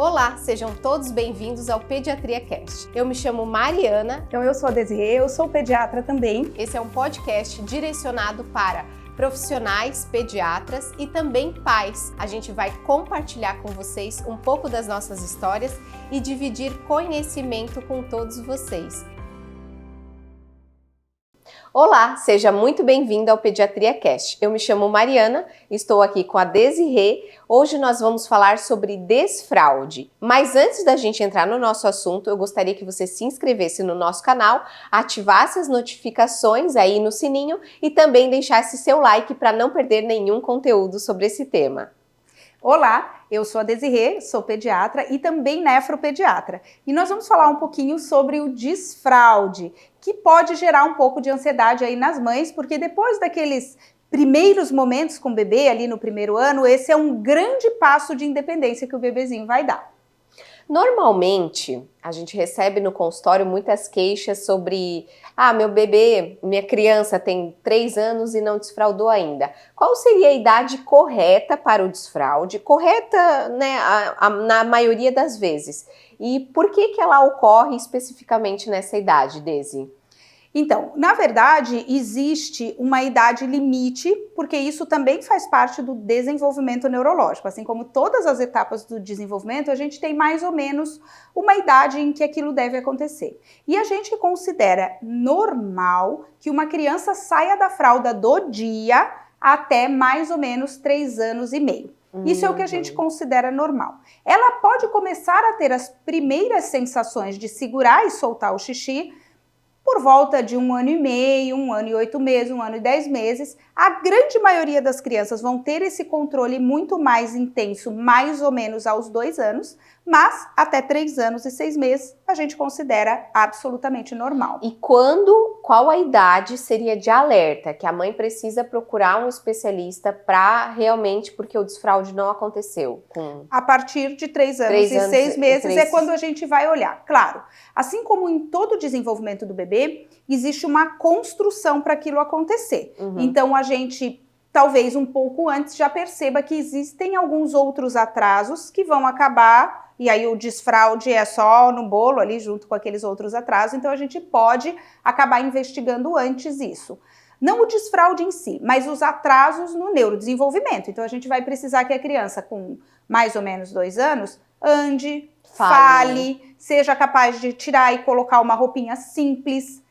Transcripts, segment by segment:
Olá, sejam todos bem-vindos ao Pediatria Cast. Eu me chamo Mariana. Então eu sou a Desirê, eu sou pediatra também. Esse é um podcast direcionado para profissionais, pediatras e também pais. A gente vai compartilhar com vocês um pouco das nossas histórias e dividir conhecimento com todos vocês. Olá, seja muito bem-vindo ao Pediatria Cast. Eu me chamo Mariana, estou aqui com a Desirê. Hoje nós vamos falar sobre desfraude. Mas antes da gente entrar no nosso assunto, eu gostaria que você se inscrevesse no nosso canal, ativasse as notificações aí no sininho e também deixasse seu like para não perder nenhum conteúdo sobre esse tema. Olá, eu sou a Desirê, sou pediatra e também nefropediatra. E nós vamos falar um pouquinho sobre o desfraude, que pode gerar um pouco de ansiedade aí nas mães, porque depois daqueles primeiros momentos com o bebê, ali no primeiro ano, esse é um grande passo de independência que o bebezinho vai dar. Normalmente, a gente recebe no consultório muitas queixas sobre meu bebê, minha criança tem 3 anos e não desfraudou ainda. Qual seria a idade correta para o desfraude? Correta, né, na maioria das vezes. E por que ela ocorre especificamente nessa idade, Desi? Então, na verdade, existe uma idade limite, porque isso também faz parte do desenvolvimento neurológico. Assim como todas as etapas do desenvolvimento, a gente tem mais ou menos uma idade em que aquilo deve acontecer. E a gente considera normal que uma criança saia da fralda do dia até mais ou menos 3 anos e meio. Isso é o que a gente considera normal. Ela pode começar a ter as primeiras sensações de segurar e soltar o xixi por volta de 1 ano e meio, 1 ano e 8 meses, 1 ano e 10 meses. A grande maioria das crianças vão ter esse controle muito mais intenso, mais ou menos aos 2 anos, mas até 3 anos e 6 meses a gente considera absolutamente normal. E qual a idade seria de alerta, que a mãe precisa procurar um especialista para realmente, porque o desfraude não aconteceu? A partir de 3 anos e 6 meses é quando a gente vai olhar. Claro, assim como em todo o desenvolvimento do bebê, existe uma construção para aquilo acontecer. Então a gente, talvez um pouco antes, já perceba que existem alguns outros atrasos que vão acabar, e aí o desfraude é só no bolo ali junto com aqueles outros atrasos, então a gente pode acabar investigando antes isso. Não o desfraude em si, mas os atrasos no neurodesenvolvimento. Então a gente vai precisar que a criança com mais ou menos 2 anos ande, fale, seja capaz de tirar e colocar uma roupinha simples,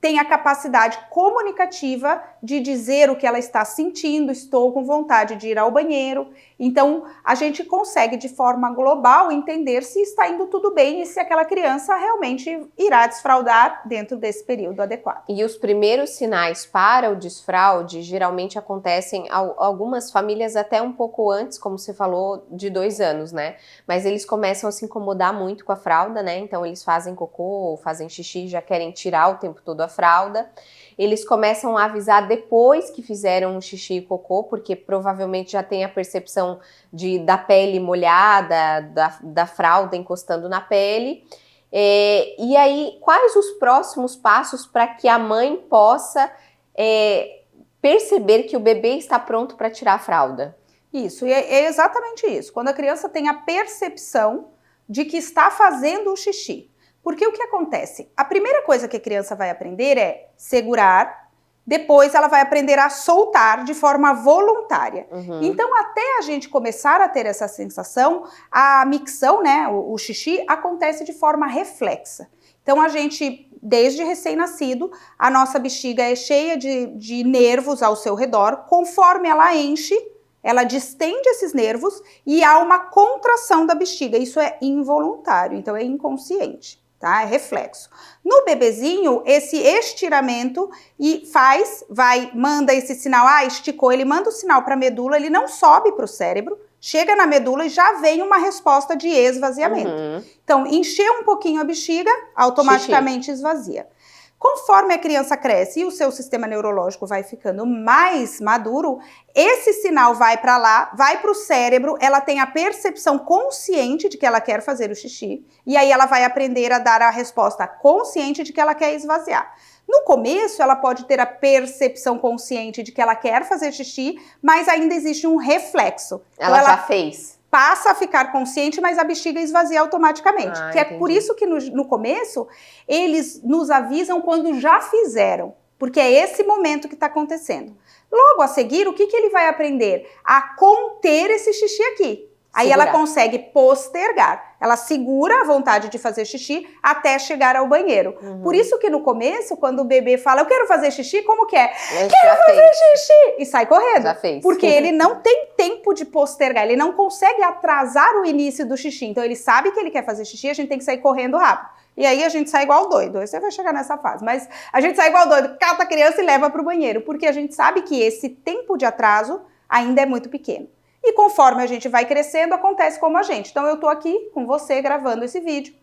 tem a capacidade comunicativa de dizer o que ela está sentindo, estou com vontade de ir ao banheiro. Então, a gente consegue de forma global entender se está indo tudo bem e se aquela criança realmente irá desfraudar dentro desse período adequado. E os primeiros sinais para o desfraude geralmente acontecem algumas famílias até um pouco antes, como você falou, de 2 anos, né? Mas eles começam a se incomodar muito com a fralda, né? Então eles fazem cocô, fazem xixi, já querem tirar o tempo todo a fralda. Eles começam a avisar depois que fizeram o xixi e cocô, porque provavelmente já tem a percepção da pele molhada, da fralda encostando na pele. E aí, quais os próximos passos para que a mãe possa perceber que o bebê está pronto para tirar a fralda? Isso, e é exatamente isso. Quando a criança tem a percepção de que está fazendo o xixi. Porque o que acontece? A primeira coisa que a criança vai aprender é segurar, depois ela vai aprender a soltar de forma voluntária. Então, até a gente começar a ter essa sensação, a micção, né, o xixi, acontece de forma reflexa. Então, a gente, desde recém-nascido, a nossa bexiga é cheia de nervos ao seu redor. Conforme ela enche, ela distende esses nervos e há uma contração da bexiga. Isso é involuntário, então é inconsciente. Tá? É reflexo. No bebezinho, esse estiramento manda esse sinal, esticou, ele manda o sinal para a medula, ele não sobe para o cérebro, chega na medula e já vem uma resposta de esvaziamento. Então, encher um pouquinho a bexiga, automaticamente esvazia. Conforme a criança cresce e o seu sistema neurológico vai ficando mais maduro, esse sinal vai para lá, vai para o cérebro, ela tem a percepção consciente de que ela quer fazer o xixi, e aí ela vai aprender a dar a resposta consciente de que ela quer esvaziar. No começo, ela pode ter a percepção consciente de que ela quer fazer xixi, mas ainda existe um reflexo. Ela já fez. passa a ficar consciente, mas a bexiga esvazia automaticamente. Que é entendi. por isso que no começo eles nos avisam quando já fizeram, porque é esse momento que está acontecendo. Logo a seguir, o que ele vai aprender? A conter esse xixi aqui. Aí ela consegue postergar. Ela segura a vontade de fazer xixi até chegar ao banheiro. Por isso que no começo, quando o bebê fala, eu quero fazer xixi, como que é? Quero fazer xixi! E sai correndo. Já fez. Porque ele não tem tempo de postergar, ele não consegue atrasar o início do xixi. Então ele sabe que ele quer fazer xixi, a gente tem que sair correndo rápido. E aí a gente sai igual doido. Aí você vai chegar nessa fase. Mas a gente sai igual doido, cata a criança e leva para o banheiro. Porque a gente sabe que esse tempo de atraso ainda é muito pequeno. E conforme a gente vai crescendo, acontece como a gente. Então eu tô aqui com você gravando esse vídeo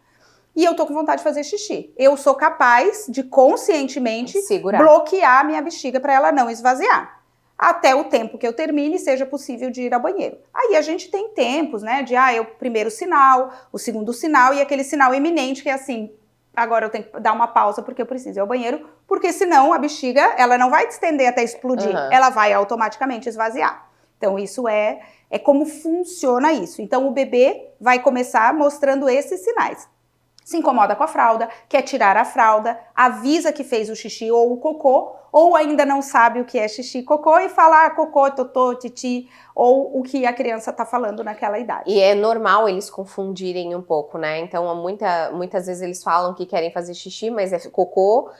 e eu tô com vontade de fazer xixi. Eu sou capaz de conscientemente bloquear a minha bexiga para ela não esvaziar. Até o tempo que eu termine, seja possível de ir ao banheiro. Aí a gente tem tempos, né, de o primeiro sinal, o segundo sinal e aquele sinal iminente que é assim, agora eu tenho que dar uma pausa porque eu preciso ir ao banheiro, porque senão a bexiga, ela não vai estender até explodir, ela vai automaticamente esvaziar. Então isso é como funciona isso. Então o bebê vai começar mostrando esses sinais. Se incomoda com a fralda, quer tirar a fralda, avisa que fez o xixi ou o cocô, ou ainda não sabe o que é xixi e cocô e fala cocô, totô, titi, ou o que a criança está falando naquela idade. E é normal eles confundirem um pouco, né? Então muitas vezes eles falam que querem fazer xixi, mas é cocô,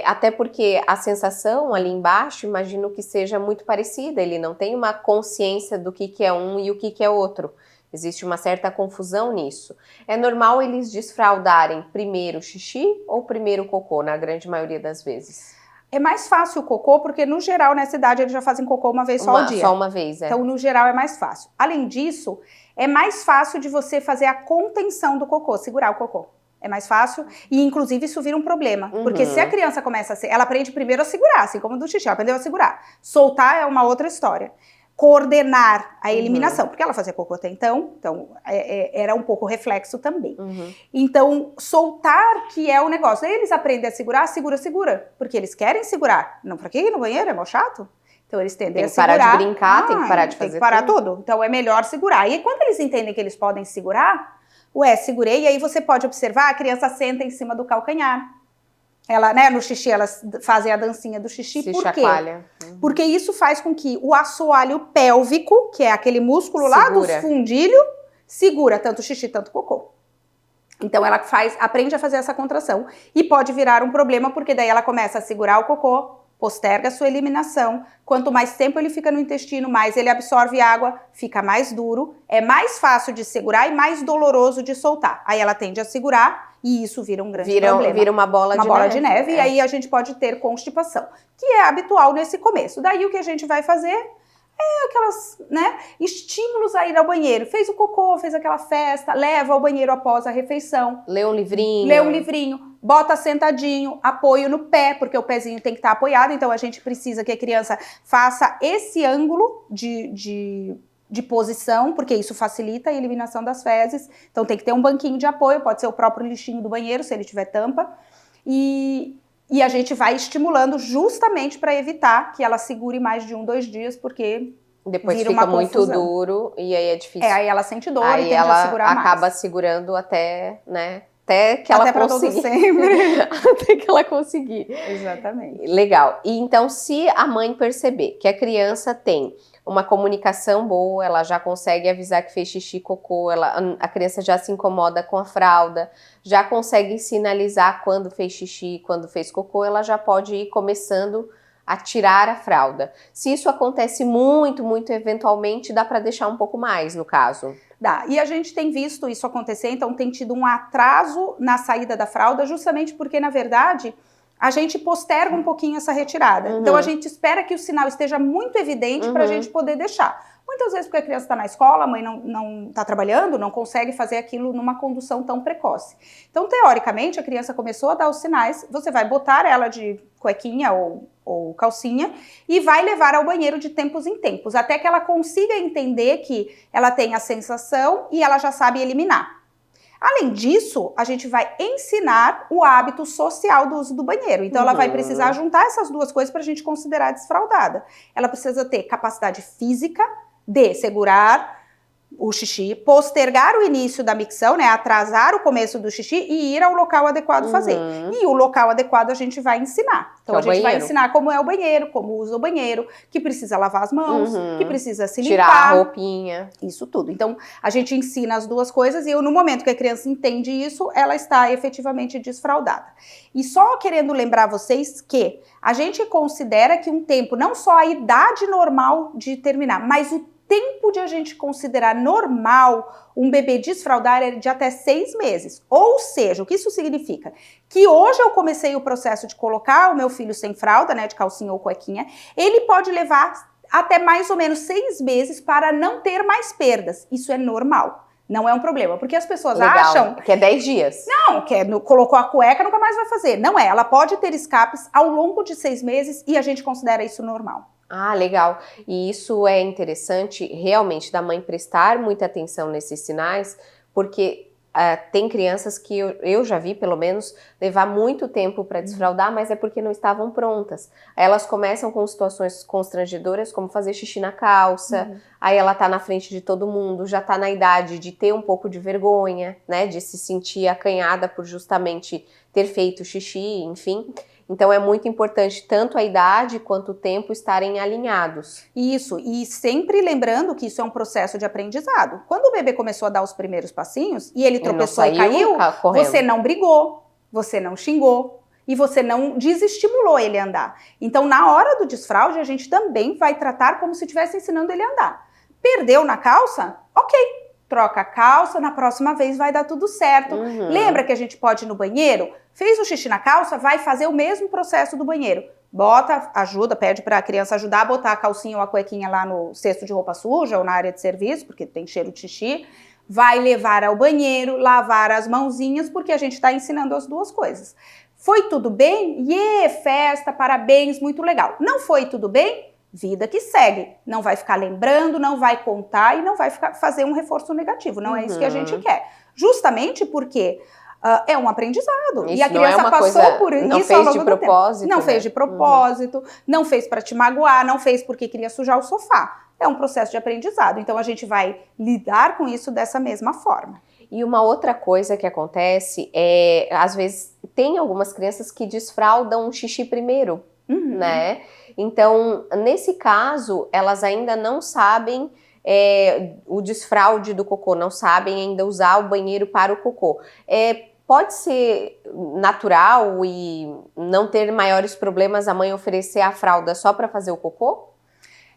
até porque a sensação ali embaixo, imagino que seja muito parecida, ele não tem uma consciência do que é um e o que é outro. Existe uma certa confusão nisso. É normal eles desfraldarem primeiro o xixi ou primeiro o cocô, na grande maioria das vezes? É mais fácil o cocô, porque no geral nessa idade eles já fazem cocô uma vez só ao dia. Só uma vez, Então no geral é mais fácil. Além disso, é mais fácil de você fazer a contenção do cocô, segurar o cocô. É mais fácil e inclusive isso vira um problema. Porque se a criança começa a ela aprende primeiro a segurar, assim como do xixi, ela aprendeu a segurar. Soltar é uma outra história. Coordenar a eliminação, porque ela fazia cocô até então era um pouco reflexo também. Então, soltar que é o negócio. Aí eles aprendem a segurar, segura, porque eles querem segurar. Não, pra quê ir no banheiro? É mó chato. Então eles tendem a segurar. Tem que parar de brincar, tem que parar de fazer tem que parar tudo. Então é melhor segurar. E quando eles entendem que eles podem segurar, segurei, e aí você pode observar, a criança senta em cima do calcanhar. Ela, né, no xixi, elas fazem a dancinha do xixi. Por quê? Porque isso faz com que o assoalho pélvico, que é aquele músculo lá do fundilho, segura tanto o xixi, tanto o cocô. Então ela aprende a fazer essa contração. E pode virar um problema, porque daí ela começa a segurar o cocô, posterga a sua eliminação. Quanto mais tempo ele fica no intestino, mais ele absorve água, fica mais duro, é mais fácil de segurar e mais doloroso de soltar. Aí ela tende a segurar e isso vira um grande problema. Vira uma bola de neve. E aí a gente pode ter constipação, que é habitual nesse começo. Daí o que a gente vai fazer é aquelas, né, estímulos a ir ao banheiro. Fez o cocô, fez aquela festa, leva ao banheiro após a refeição. Lê um livrinho. Bota sentadinho, apoio no pé, porque o pezinho tem que estar apoiado, então a gente precisa que a criança faça esse ângulo de posição, porque isso facilita a eliminação das fezes. Então tem que ter um banquinho de apoio, pode ser o próprio lixinho do banheiro, se ele tiver tampa. E a gente vai estimulando justamente para evitar que ela segure mais de 1, 2 dias, porque depois fica muito duro e aí é difícil. Aí ela sente dor aí e tende a segurar mais. Aí ela acaba segurando até, né? Até que ela conseguir. Sempre. Até que ela conseguir. Exatamente. Legal. E então, se a mãe perceber que a criança tem uma comunicação boa, ela já consegue avisar que fez xixi, cocô, a criança já se incomoda com a fralda, já consegue sinalizar quando fez xixi, quando fez cocô, ela já pode ir começando a tirar a fralda. Se isso acontece muito, muito eventualmente, dá para deixar um pouco mais, no caso. Dá. E a gente tem visto isso acontecer, então tem tido um atraso na saída da fralda, justamente porque, na verdade, a gente posterga um pouquinho essa retirada. Então a gente espera que o sinal esteja muito evidente para a gente poder deixar. Muitas vezes porque a criança está na escola, a mãe não está trabalhando, não consegue fazer aquilo numa condução tão precoce. Então, teoricamente, a criança começou a dar os sinais, você vai botar ela de cuequinha ou calcinha e vai levar ao banheiro de tempos em tempos, até que ela consiga entender que ela tem a sensação e ela já sabe eliminar. Além disso, a gente vai ensinar o hábito social do uso do banheiro. Então, ela vai precisar juntar essas duas coisas para a gente considerar desfraldada. Ela precisa ter capacidade física de segurar, o xixi, postergar o início da micção, né, atrasar o começo do xixi e ir ao local adequado fazer. E o local adequado a gente vai ensinar. Então a gente vai ensinar como é o banheiro, como usa o banheiro, que precisa lavar as mãos, que precisa se limpar. Tirar a roupinha. Isso tudo. Então a gente ensina as duas coisas e no momento que a criança entende isso, ela está efetivamente desfraldada. E só querendo lembrar vocês que a gente considera que um tempo, não só a idade normal de terminar, mas o tempo de a gente considerar normal um bebê desfraldar é de até 6 meses. Ou seja, o que isso significa? Que hoje eu comecei o processo de colocar o meu filho sem fralda, né, de calcinha ou cuequinha, ele pode levar até mais ou menos 6 meses para não ter mais perdas. Isso é normal. Não é um problema, porque as pessoas acham... que é 10 dias. Não, colocou a cueca, nunca mais vai fazer. Não é, ela pode ter escapes ao longo de 6 meses e a gente considera isso normal. Ah, legal. E isso é interessante, realmente, da mãe prestar muita atenção nesses sinais, porque tem crianças que eu já vi, pelo menos, levar muito tempo para desfraldar, mas é porque não estavam prontas. Aí elas começam com situações constrangedoras, como fazer xixi na calça, aí ela tá na frente de todo mundo, já tá na idade de ter um pouco de vergonha, né, de se sentir acanhada por justamente ter feito xixi, enfim. Então é muito importante tanto a idade quanto o tempo estarem alinhados. Isso, e sempre lembrando que isso é um processo de aprendizado. Quando o bebê começou a dar os primeiros passinhos e ele tropeçou e caiu, você não brigou, você não xingou e você não desestimulou ele a andar. Então na hora do desfraude a gente também vai tratar como se estivesse ensinando ele a andar. Perdeu na calça? Ok. Troca a calça, na próxima vez vai dar tudo certo. Lembra que a gente pode ir no banheiro? Fez o xixi na calça, vai fazer o mesmo processo do banheiro. Bota, ajuda, pede para a criança ajudar a botar a calcinha ou a cuequinha lá no cesto de roupa suja ou na área de serviço, porque tem cheiro de xixi. Vai levar ao banheiro, lavar as mãozinhas, porque a gente está ensinando as duas coisas. Foi tudo bem? Festa, parabéns, muito legal. Não foi tudo bem? Vida que segue. Não vai ficar lembrando, não vai contar e não vai fazer um reforço negativo. Não é isso que a gente quer. Justamente porque é um aprendizado. Isso e a criança passou por isso. Não fez de propósito. Não fez de propósito, não fez para te magoar, não fez porque queria sujar o sofá. É um processo de aprendizado. Então a gente vai lidar com isso dessa mesma forma. E uma outra coisa que acontece é, às vezes, tem algumas crianças que desfraldam o xixi primeiro, né? Então, nesse caso, elas ainda não sabem o desfraude do cocô, não sabem ainda usar o banheiro para o cocô. Pode ser natural e não ter maiores problemas a mãe oferecer a fralda só para fazer o cocô?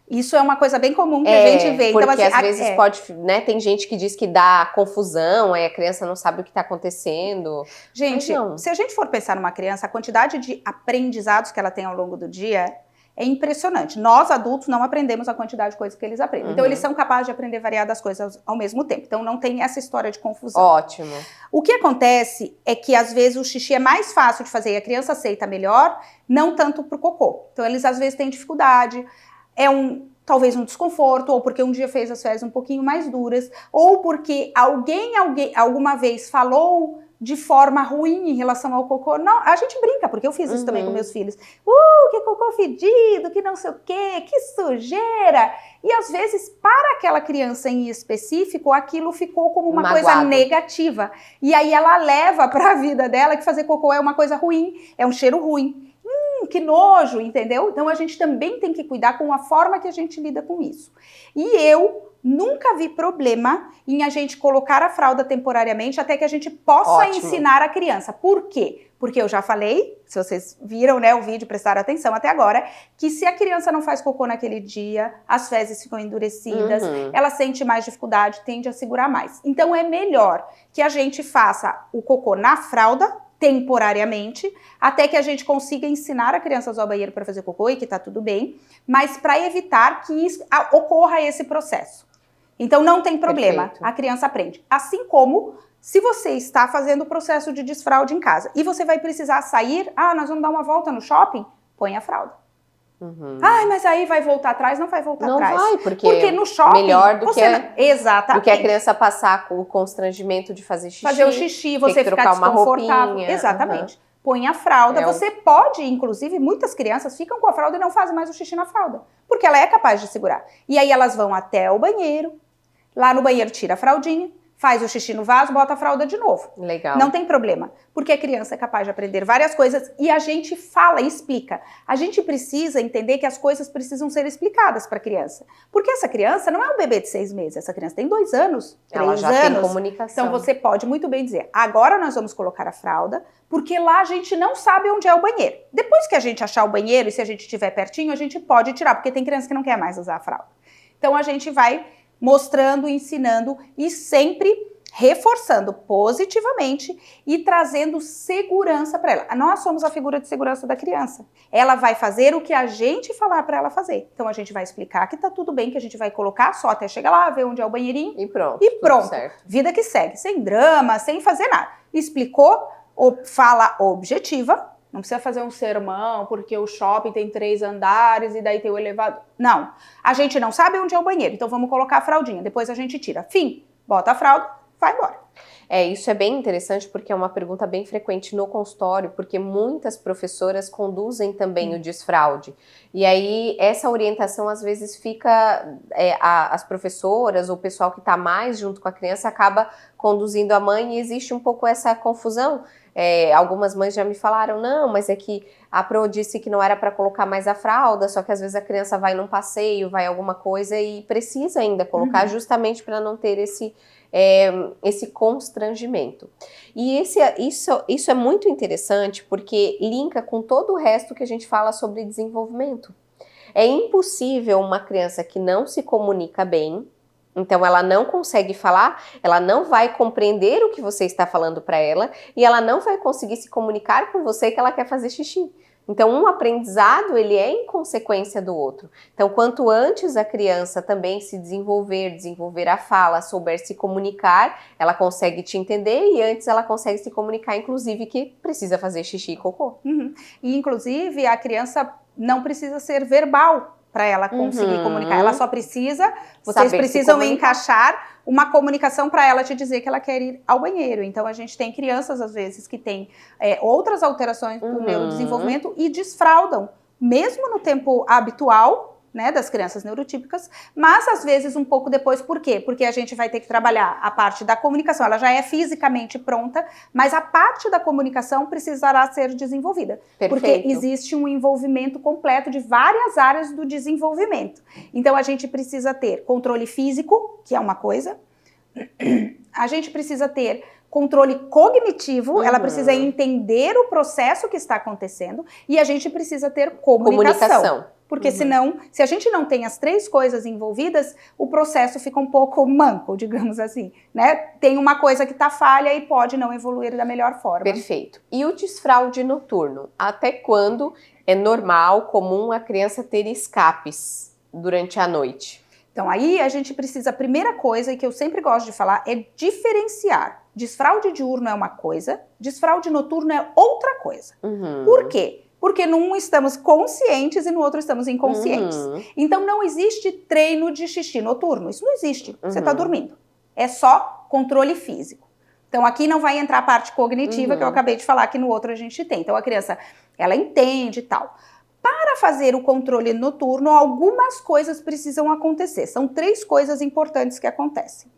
Isso é uma coisa bem comum que a gente vê. Porque então, assim, às vezes pode, né? Tem gente que diz que dá confusão, aí a criança não sabe o que está acontecendo. Gente, se a gente for pensar numa criança, a quantidade de aprendizados que ela tem ao longo do dia é impressionante. Nós, adultos, não aprendemos a quantidade de coisas que eles aprendem. Então, eles são capazes de aprender variadas coisas ao mesmo tempo. Então, não tem essa história de confusão. Ótimo. O que acontece é que, às vezes, o xixi é mais fácil de fazer e a criança aceita melhor, não tanto pro cocô. Então, eles, às vezes, têm dificuldade. Talvez um desconforto, ou porque um dia fez as fezes um pouquinho mais duras, ou porque alguém alguma vez falou de forma ruim em relação ao cocô. Não, a gente brinca, porque eu fiz isso também com meus filhos. Que cocô fedido, que não sei o quê, que sujeira. E às vezes, para aquela criança em específico, aquilo ficou como uma coisa negativa. E aí ela leva para a vida dela que fazer cocô é uma coisa ruim, é um cheiro ruim. Que nojo, entendeu? Então a gente também tem que cuidar com a forma que a gente lida com isso. E eu nunca vi problema em a gente colocar a fralda temporariamente até que a gente possa ensinar a criança. Por quê? Porque eu já falei, se vocês viram, né, o vídeo, prestaram atenção até agora, que se a criança não faz cocô naquele dia, as fezes ficam endurecidas, ela sente mais dificuldade, tende a segurar mais. Então é melhor que a gente faça o cocô na fralda, temporariamente, até que a gente consiga ensinar a criança a usar o banheiro para fazer cocô e que tá tudo bem, mas para evitar que ocorra esse processo. Então não tem problema, perfeito. A criança aprende. Assim como se você está fazendo o processo de desfraude em casa e você vai precisar sair, nós vamos dar uma volta no shopping, põe a fralda. Mas aí vai voltar atrás? Não vai voltar atrás. Não vai, porque no shopping... Melhor do que exatamente. Do que a criança passar com o constrangimento de fazer xixi. Fazer o xixi, você ficar desconfortável. Exatamente. Põe a fralda. Você pode, inclusive, muitas crianças ficam com a fralda e não fazem mais o xixi na fralda. Porque ela é capaz de segurar. E aí elas vão até o banheiro, Lá no banheiro tira a fraldinha, faz o xixi no vaso, bota a fralda de novo. Legal. Não tem problema, porque a criança é capaz de aprender várias coisas e a gente fala e explica. A gente precisa entender que as coisas precisam ser explicadas para a criança. Porque essa criança não é um bebê de 6 meses, essa criança tem 2 anos, 3 Ela já anos. tem comunicação. Então você pode muito bem dizer, agora nós vamos colocar a fralda, porque lá a gente não sabe onde é o banheiro. Depois que a gente achar o banheiro e se a gente estiver pertinho, a gente pode tirar, porque tem criança que não quer mais usar a fralda. Então a gente vai mostrando, ensinando e sempre reforçando positivamente e trazendo segurança para ela. Nós somos a figura de segurança da criança. Ela vai fazer o que a gente falar para ela fazer. Então a gente vai explicar que tá tudo bem, que a gente vai colocar só até chegar lá, ver onde é o banheirinho E pronto. e pronto. Certo. Vida que segue, sem drama, sem fazer nada. Explicou, fala objetiva. Não precisa fazer um sermão, porque o shopping tem 3 andares e daí tem o elevador. Não. A gente não sabe onde é o banheiro, então vamos colocar a fraldinha. Depois a gente tira. Fim. Bota a fralda, vai embora. Isso é bem interessante porque é uma pergunta bem frequente no consultório, porque muitas professoras conduzem também o desfraude. E aí, essa orientação às vezes fica, as professoras ou o pessoal que está mais junto com a criança acaba conduzindo a mãe e existe um pouco essa confusão. Algumas mães já me falaram, não, mas é que a Pro disse que não era para colocar mais a fralda, só que às vezes a criança vai num passeio, vai alguma coisa e precisa ainda colocar justamente para não ter esse constrangimento. E isso é muito interessante porque linka com todo o resto que a gente fala sobre desenvolvimento. É impossível uma criança que não se comunica bem, então ela não consegue falar, ela não vai compreender o que você está falando para ela e ela não vai conseguir se comunicar com você que ela quer fazer xixi. Então, um aprendizado, ele é em consequência do outro. Então, quanto antes a criança também se desenvolver a fala, souber se comunicar, ela consegue te entender e antes ela consegue se comunicar, inclusive, que precisa fazer xixi e cocô. E, inclusive, a criança não precisa ser verbal para ela conseguir comunicar. Ela só precisa, vocês precisam encaixar uma comunicação para ela te dizer que ela quer ir ao banheiro. Então, a gente tem crianças, às vezes, que têm outras alterações do neurodesenvolvimento e desfraudam, mesmo no tempo habitual, né, das crianças neurotípicas, mas às vezes um pouco depois. Por quê? Porque a gente vai ter que trabalhar a parte da comunicação, ela já é fisicamente pronta, mas a parte da comunicação precisará ser desenvolvida. Perfeito. Porque existe um envolvimento completo de várias áreas do desenvolvimento. Então a gente precisa ter controle físico, que é uma coisa, a gente precisa ter controle cognitivo, ela precisa entender o processo que está acontecendo e a gente precisa ter comunicação. Porque senão, se a gente não tem as 3 coisas envolvidas, o processo fica um pouco manco, digamos assim, né? Tem uma coisa que tá falha e pode não evoluir da melhor forma. Perfeito. E o desfraude noturno? Até quando é normal, comum a criança ter escapes durante a noite? Então aí a gente precisa, a primeira coisa, e que eu sempre gosto de falar, é diferenciar. Desfraude diurno é uma coisa, desfraude noturno é outra coisa. Por quê? Porque num estamos conscientes e no outro estamos inconscientes. Então não existe treino de xixi noturno, isso não existe, você está dormindo. É só controle físico. Então aqui não vai entrar a parte cognitiva que eu acabei de falar, que no outro a gente tem. Então a criança, ela entende e tal. Para fazer o controle noturno, algumas coisas precisam acontecer. São 3 coisas importantes que acontecem.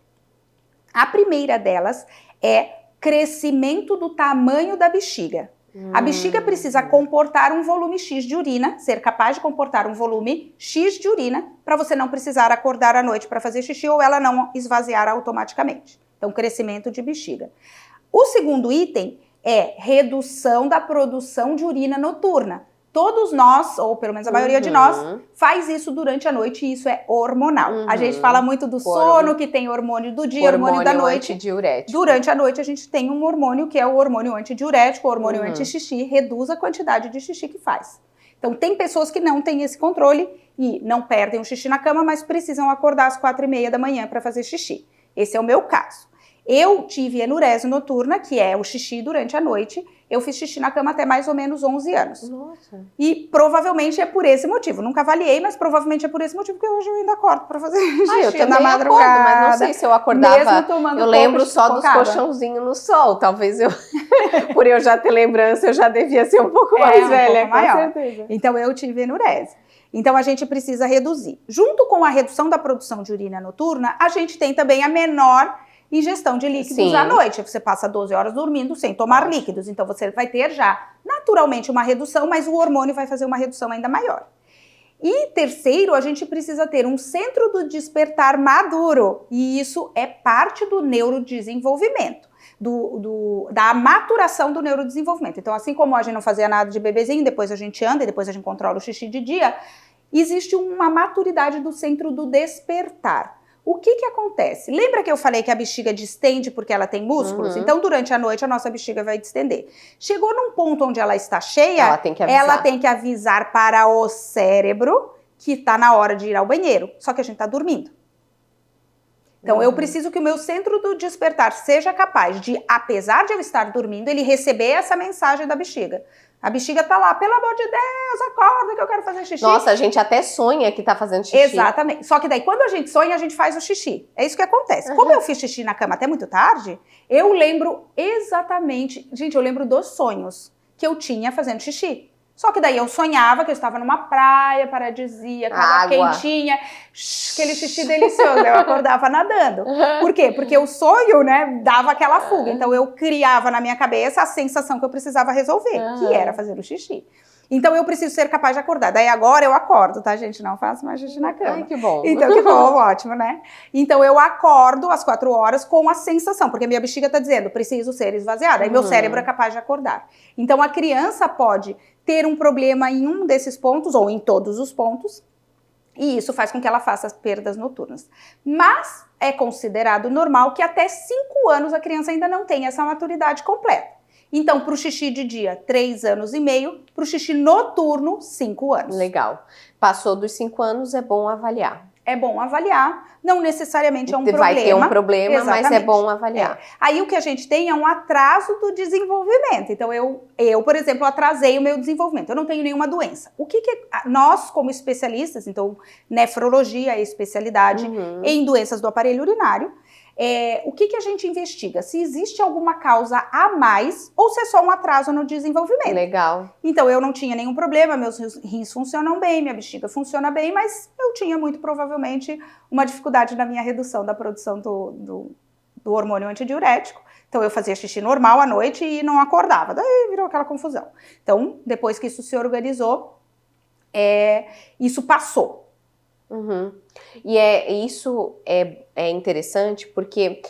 A primeira delas é crescimento do tamanho da bexiga. A bexiga precisa comportar um volume X de urina, ser capaz de comportar um volume X de urina, para você não precisar acordar à noite para fazer xixi ou ela não esvaziar automaticamente. Então, crescimento de bexiga. O segundo item é redução da produção de urina noturna. Todos nós, ou pelo menos a maioria de nós, faz isso durante a noite e isso é hormonal. A gente fala muito do sono, que tem hormônio do dia, hormônio da noite. Antidiurético. Durante a noite a gente tem um hormônio que é o hormônio antidiurético, o hormônio anti-xixi, reduz a quantidade de xixi que faz. Então tem pessoas que não têm esse controle e não perdem o xixi na cama, mas precisam acordar às 4h30 da manhã para fazer xixi. Esse é o meu caso. Eu tive enurese noturna, que é o xixi durante a noite. Eu fiz xixi na cama até mais ou menos 11 anos. Nossa. E provavelmente é por esse motivo. Nunca avaliei, mas provavelmente é por esse motivo que hoje eu ainda acordo para fazer xixi na madrugada. Acordo, mas não sei se eu acordava. Mesmo tomando eu lembro só dos colchãozinhos no sol. Talvez eu, por eu já ter lembrança, eu já devia ser um pouco mais velha, um pouco maior. Com certeza. Então eu tive enurese. Então a gente precisa reduzir. Junto com a redução da produção de urina noturna, a gente tem também a menor ingestão de líquidos à noite. Você passa 12 horas dormindo sem tomar líquidos, então você vai ter já naturalmente uma redução, mas o hormônio vai fazer uma redução ainda maior. E terceiro, a gente precisa ter um centro do despertar maduro, e isso é parte do neurodesenvolvimento, da maturação do neurodesenvolvimento. Então, assim como a gente não fazia nada de bebezinho, depois a gente anda e depois a gente controla o xixi de dia, existe uma maturidade do centro do despertar. O que acontece? Lembra que eu falei que a bexiga distende porque ela tem músculos? Então, durante a noite, a nossa bexiga vai distender. Chegou num ponto onde ela está cheia, ela tem que avisar para o cérebro que está na hora de ir ao banheiro. Só que a gente está dormindo. Então, eu preciso que o meu centro do despertar seja capaz de, apesar de eu estar dormindo, ele receber essa mensagem da bexiga. A bexiga tá lá, pelo amor de Deus, acorda que eu quero fazer xixi. Nossa, a gente até sonha que tá fazendo xixi. Exatamente. Só que daí, quando a gente sonha, a gente faz o xixi. É isso que acontece. Como eu fiz xixi na cama até muito tarde, eu lembro exatamente... Gente, eu lembro dos sonhos que eu tinha fazendo xixi. Só que daí eu sonhava que eu estava numa praia paradisíaca, água quentinha, aquele xixi delicioso. Eu acordava nadando. Por quê? Porque o sonho, né, dava aquela fuga. Então eu criava na minha cabeça a sensação que eu precisava resolver, que era fazer o xixi. Então eu preciso ser capaz de acordar. Daí agora eu acordo, tá, gente? Não faço mais xixi na cama. Ai, que bom. Então que bom, ótimo, né? Então eu acordo às 4 horas com a sensação, porque minha bexiga tá dizendo, preciso ser esvaziada. Aí meu cérebro é capaz de acordar. Então a criança pode ter um problema em um desses pontos, ou em todos os pontos, e isso faz com que ela faça as perdas noturnas. Mas é considerado normal que até 5 anos a criança ainda não tenha essa maturidade completa. Então, para o xixi de dia, 3 anos e meio, para o xixi noturno, 5 anos. Legal. Passou dos 5 anos, é bom avaliar. É bom avaliar, não necessariamente é um problema. Vai ter um problema, mas é bom avaliar. Aí o que a gente tem é um atraso do desenvolvimento. Então eu, por exemplo, atrasei o meu desenvolvimento. Eu não tenho nenhuma doença. O que nós, como especialistas, então nefrologia é a especialidade em doenças do aparelho urinário, o que a gente investiga? Se existe alguma causa a mais ou se é só um atraso no desenvolvimento. Legal. Então, eu não tinha nenhum problema, meus rins funcionam bem, minha bexiga funciona bem, mas eu tinha muito provavelmente uma dificuldade na minha redução da produção do hormônio antidiurético. Então, eu fazia xixi normal à noite e não acordava. Daí virou aquela confusão. Então, depois que isso se organizou, isso passou. E isso é interessante porque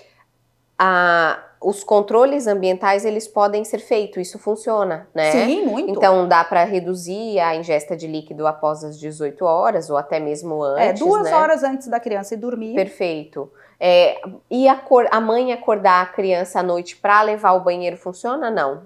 os controles ambientais, eles podem ser feitos, isso funciona, né? Sim, muito. Então dá para reduzir a ingesta de líquido após as 18 horas ou até mesmo antes, 2 horas antes da criança ir dormir. Perfeito. E a mãe acordar a criança à noite para levar ao banheiro funciona? Não.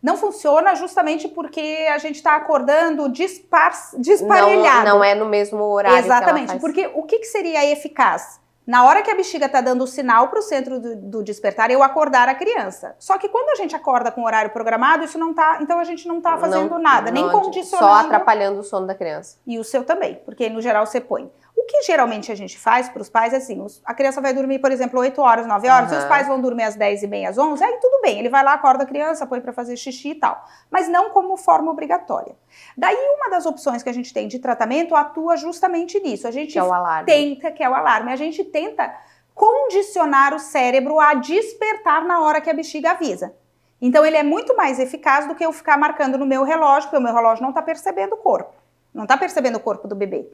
Não funciona justamente porque a gente está acordando disparelhado. Não é no mesmo horário. Exatamente, que ela faz. Porque o que seria eficaz? Na hora que a bexiga está dando o sinal para o centro do despertar, eu acordar a criança. Só que quando a gente acorda com horário programado, isso não tá. Então a gente não está fazendo nada, nem condicionando. Só atrapalhando o sono da criança. E o seu também, porque no geral você põe. O que geralmente a gente faz para os pais é assim, a criança vai dormir, por exemplo, 8 horas, 9 horas, e os pais vão dormir às 10h30, às 11, aí tudo bem, ele vai lá, acorda a criança, põe para fazer xixi e tal, mas não como forma obrigatória. Daí uma das opções que a gente tem de tratamento atua justamente nisso, a gente que é o alarme. que é o alarme, a gente tenta condicionar o cérebro a despertar na hora que a bexiga avisa. Então ele é muito mais eficaz do que eu ficar marcando no meu relógio, porque o meu relógio não está percebendo o corpo. Não tá percebendo o corpo do bebê,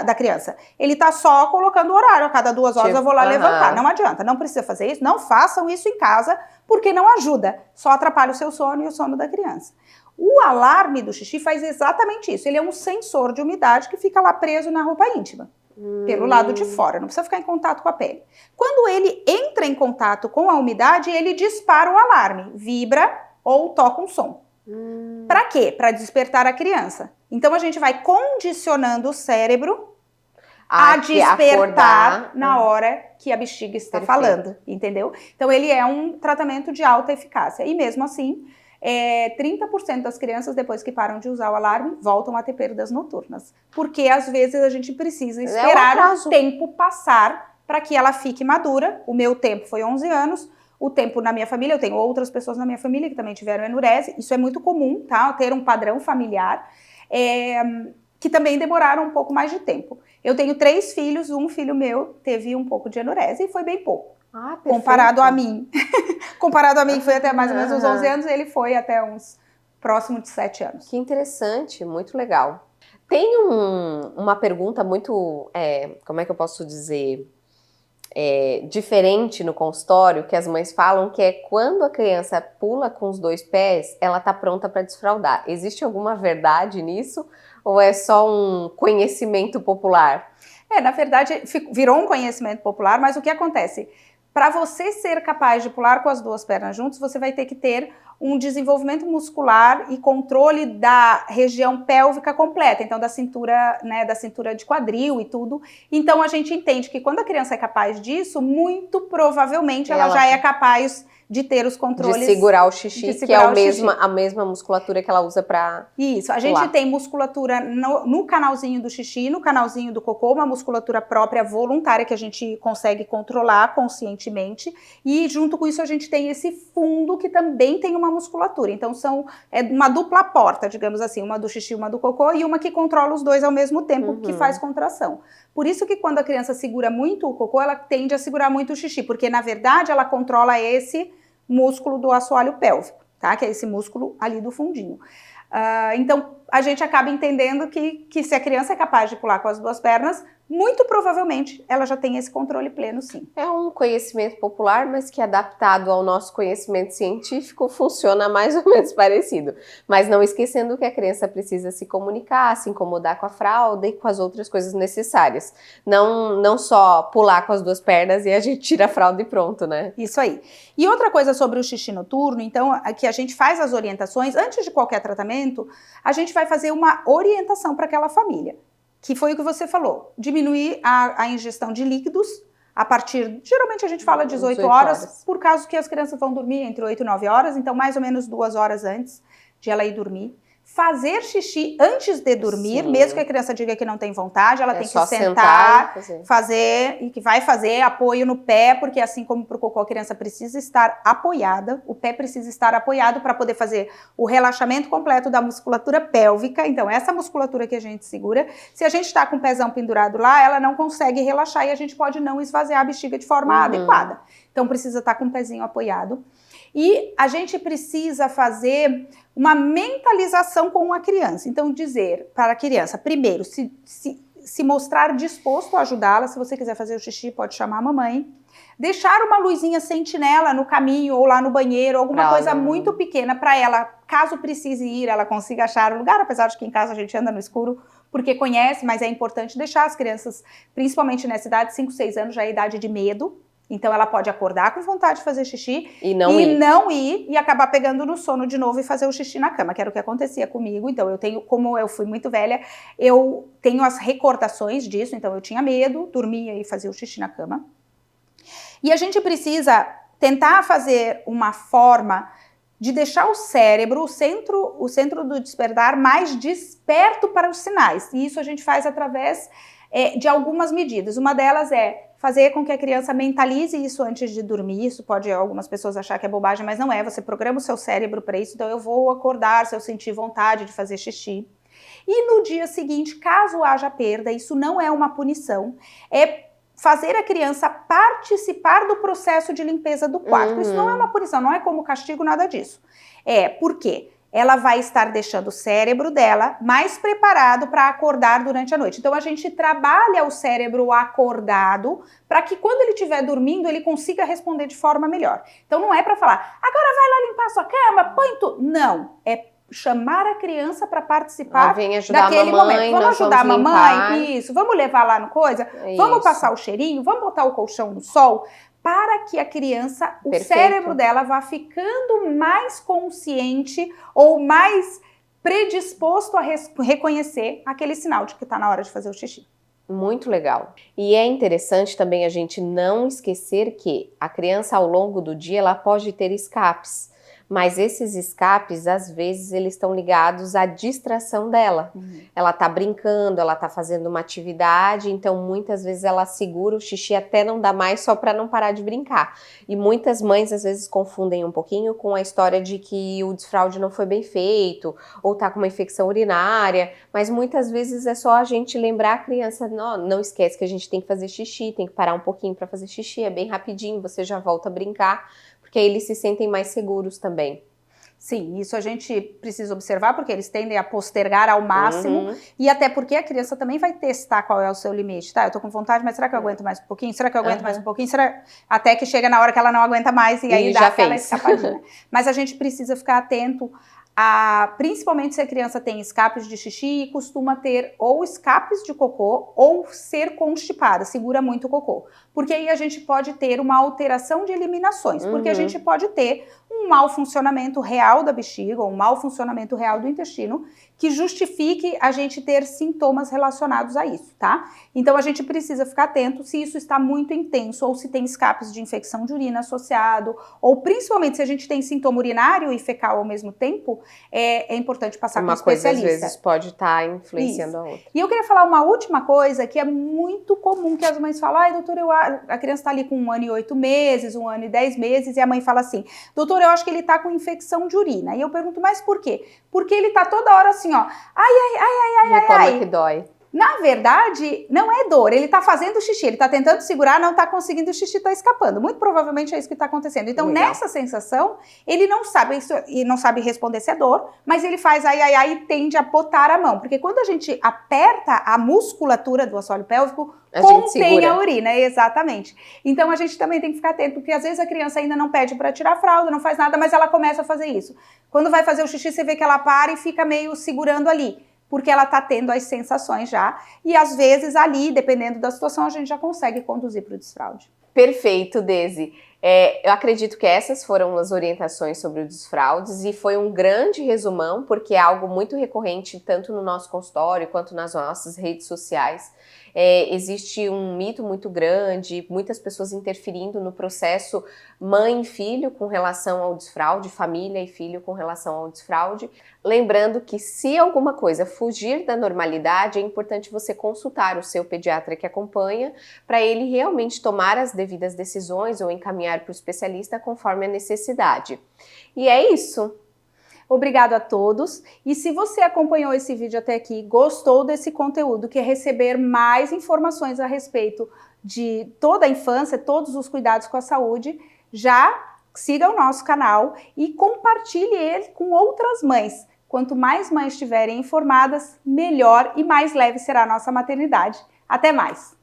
da criança. Ele tá só colocando o horário. A cada 2 horas eu vou lá levantar. Não adianta, não precisa fazer isso. Não façam isso em casa, porque não ajuda. Só atrapalha o seu sono e o sono da criança. O alarme do xixi faz exatamente isso. Ele é um sensor de umidade que fica lá preso na roupa íntima. Pelo lado de fora, não precisa ficar em contato com a pele. Quando ele entra em contato com a umidade, ele dispara o alarme. Vibra ou toca um som. Para quê? Para despertar a criança. Então a gente vai condicionando o cérebro a despertar na hora que a bexiga está falando, entendeu? Então ele é um tratamento de alta eficácia. E mesmo assim, 30% das crianças, depois que param de usar o alarme, voltam a ter perdas noturnas. Porque às vezes a gente precisa esperar o tempo passar para que ela fique madura. O meu tempo foi 11 anos. O tempo na minha família, eu tenho outras pessoas na minha família que também tiveram enurese, isso é muito comum, tá? Ter um padrão familiar. que também demoraram um pouco mais de tempo. Eu tenho 3 filhos, um filho meu teve um pouco de enurese e foi bem pouco. Ah, perfeito. Comparado a mim. Comparado a mim, foi até mais ou menos uns 11 anos, ele foi até uns próximo de 7 anos. Que interessante, muito legal. Tem uma pergunta muito, como é que eu posso dizer, diferente no consultório, que as mães falam, que é quando a criança pula com os 2 pés, ela tá pronta para desfraldar. Existe alguma verdade nisso? Ou é só um conhecimento popular? Na verdade, virou um conhecimento popular, mas o que acontece? Para você ser capaz de pular com as 2 pernas juntas, você vai ter que ter um desenvolvimento muscular e controle da região pélvica completa, então da cintura, né, da cintura de quadril e tudo. Então a gente entende que quando a criança é capaz disso, muito provavelmente ela já é capaz de ter os controles. De segurar o xixi, que é a mesma musculatura que ela usa para Isso, a gente tem musculatura no canalzinho do xixi, no canalzinho do cocô, uma musculatura própria voluntária que a gente consegue controlar conscientemente, e junto com isso a gente tem esse fundo que também tem uma musculatura. Então é uma dupla porta, digamos assim, uma do xixi, uma do cocô, e uma que controla os 2 ao mesmo tempo, que faz contração. Por isso que quando a criança segura muito o cocô, ela tende a segurar muito o xixi, porque na verdade ela controla esse músculo do assoalho pélvico, tá? Que é esse músculo ali do fundinho. Então, a gente acaba entendendo que se a criança é capaz de pular com as 2 pernas, muito provavelmente ela já tem esse controle pleno, sim. É um conhecimento popular, mas que adaptado ao nosso conhecimento científico funciona mais ou menos parecido. Mas não esquecendo que a criança precisa se comunicar, se incomodar com a fralda e com as outras coisas necessárias. Não só pular com as 2 pernas e a gente tira a fralda e pronto, né? Isso aí. E outra coisa sobre o xixi noturno, então, que a gente faz as orientações, antes de qualquer tratamento, a gente vai fazer uma orientação para aquela família. Que foi o que você falou, diminuir a ingestão de líquidos a partir, geralmente a gente fala 18 horas, por causa que as crianças vão dormir entre 8 e 9 horas, então mais ou menos 2 horas antes de ela ir dormir. Fazer xixi antes de dormir, mesmo que a criança diga que não tem vontade, ela tem que sentar, fazer, e que vai fazer apoio no pé, porque assim como para o cocô, a criança precisa estar apoiada, o pé precisa estar apoiado para poder fazer o relaxamento completo da musculatura pélvica. Então, essa musculatura que a gente segura, se a gente está com o pezão pendurado lá, ela não consegue relaxar e a gente pode não esvaziar a bexiga de forma adequada. Então, precisa estar com o pezinho apoiado. E a gente precisa fazer uma mentalização com a criança. Então, dizer para a criança, primeiro, se mostrar disposto a ajudá-la. Se você quiser fazer o xixi, pode chamar a mamãe. Deixar uma luzinha sentinela no caminho ou lá no banheiro, alguma coisa muito pequena para ela, caso precise ir, ela consiga achar o lugar, apesar de que em casa a gente anda no escuro porque conhece, mas é importante deixar as crianças, principalmente nessa idade, 5, 6 anos, já é idade de medo. Então, ela pode acordar com vontade de fazer xixi e não ir e acabar pegando no sono de novo e fazer o xixi na cama, que era o que acontecia comigo. Então, como eu fui muito velha, eu tenho as recordações disso. Então, eu tinha medo, dormia e fazia o xixi na cama. E a gente precisa tentar fazer uma forma de deixar o cérebro, o centro do despertar, mais desperto para os sinais. E isso a gente faz através de algumas medidas. Uma delas é fazer com que a criança mentalize isso antes de dormir. Isso pode algumas pessoas achar que é bobagem, mas não é. Você programa o seu cérebro para isso. Então, eu vou acordar se eu sentir vontade de fazer xixi. E no dia seguinte, caso haja perda, isso não é uma punição, é fazer a criança participar do processo de limpeza do quarto. Isso não é uma punição, não é como castigo, nada disso. Por quê? Ela vai estar deixando o cérebro dela mais preparado para acordar durante a noite. Então, a gente trabalha o cérebro acordado para que quando ele estiver dormindo, ele consiga responder de forma melhor. Então, não é para falar, agora vai lá limpar a sua cama, põe tudo. Não, é chamar a criança para participar daquele momento. Vamos ajudar a mamãe, isso, vamos levar lá no coisa, vamos passar o cheirinho, vamos botar o colchão no sol, para que a criança, o cérebro dela vá ficando mais consciente ou mais predisposto a reconhecer aquele sinal de que está na hora de fazer o xixi. Muito legal. E é interessante também a gente não esquecer que a criança, ao longo do dia, ela pode ter escapes. Mas esses escapes, às vezes, eles estão ligados à distração dela. Ela tá brincando, ela tá fazendo uma atividade, então muitas vezes ela segura o xixi até não dar mais só para não parar de brincar. E muitas mães às vezes confundem um pouquinho com a história de que o desfraude não foi bem feito, ou tá com uma infecção urinária, mas muitas vezes é só a gente lembrar a criança, não esquece que a gente tem que fazer xixi, tem que parar um pouquinho para fazer xixi, é bem rapidinho, você já volta a brincar, porque aí eles se sentem mais seguros também. Sim, isso a gente precisa observar, porque eles tendem a postergar ao máximo, e até porque a criança também vai testar qual é o seu limite, tá? Eu tô com vontade, mas será que eu aguento mais um pouquinho? Será que eu aguento mais um pouquinho? Até que chega na hora que ela não aguenta mais e aí dá aquela escapadinha. Mas a gente precisa ficar atento principalmente se a criança tem escapes de xixi e costuma ter ou escapes de cocô ou ser constipada, segura muito o cocô. Porque aí a gente pode ter uma alteração de eliminações, porque a gente pode ter um mau funcionamento real da bexiga, ou um mau funcionamento real do intestino, que justifique a gente ter sintomas relacionados a isso, tá? Então a gente precisa ficar atento se isso está muito intenso, ou se tem escapes de infecção de urina associado, ou principalmente se a gente tem sintoma urinário e fecal ao mesmo tempo, é importante passar com um especialista. Uma coisa às vezes pode estar influenciando a outra. E eu queria falar uma última coisa que é muito comum que as mães falam, ai doutora, a criança está ali com 1 ano e 8 meses, 1 ano e 10 meses, e a mãe fala assim, doutora, eu acho que ele está com infecção de urina. E eu pergunto, mas por quê? Porque ele está toda hora assim, ó, Como que dói? Na verdade, não é dor, ele tá fazendo xixi, ele tá tentando segurar, não tá conseguindo, o xixi tá escapando. Muito provavelmente é isso que tá acontecendo. Então, nessa sensação, ele não sabe isso, e não sabe responder se é dor, mas ele faz ai e tende a botar a mão. Porque quando a gente aperta a musculatura do assoalho pélvico, contém a urina, exatamente. Então, a gente também tem que ficar atento, porque às vezes a criança ainda não pede para tirar a fralda, não faz nada, mas ela começa a fazer isso. Quando vai fazer o xixi, você vê que ela para e fica meio segurando ali, porque ela tá tendo as sensações já, e às vezes ali, dependendo da situação, a gente já consegue conduzir para o desfraude. Perfeito, Desi. Eu acredito que essas foram as orientações sobre o desfraudes e foi um grande resumão, porque é algo muito recorrente tanto no nosso consultório quanto nas nossas redes sociais. Existe um mito muito grande, muitas pessoas interferindo no processo mãe e filho com relação ao desfraude, família e filho com relação ao desfraude. Lembrando que se alguma coisa fugir da normalidade, é importante você consultar o seu pediatra que acompanha para ele realmente tomar as devidas decisões ou encaminhar para o especialista conforme a necessidade. E é isso. Obrigado a todos. E se você acompanhou esse vídeo até aqui, gostou desse conteúdo, quer receber mais informações a respeito de toda a infância, todos os cuidados com a saúde, já siga o nosso canal e compartilhe ele com outras mães. Quanto mais mães estiverem informadas, melhor e mais leve será a nossa maternidade. Até mais!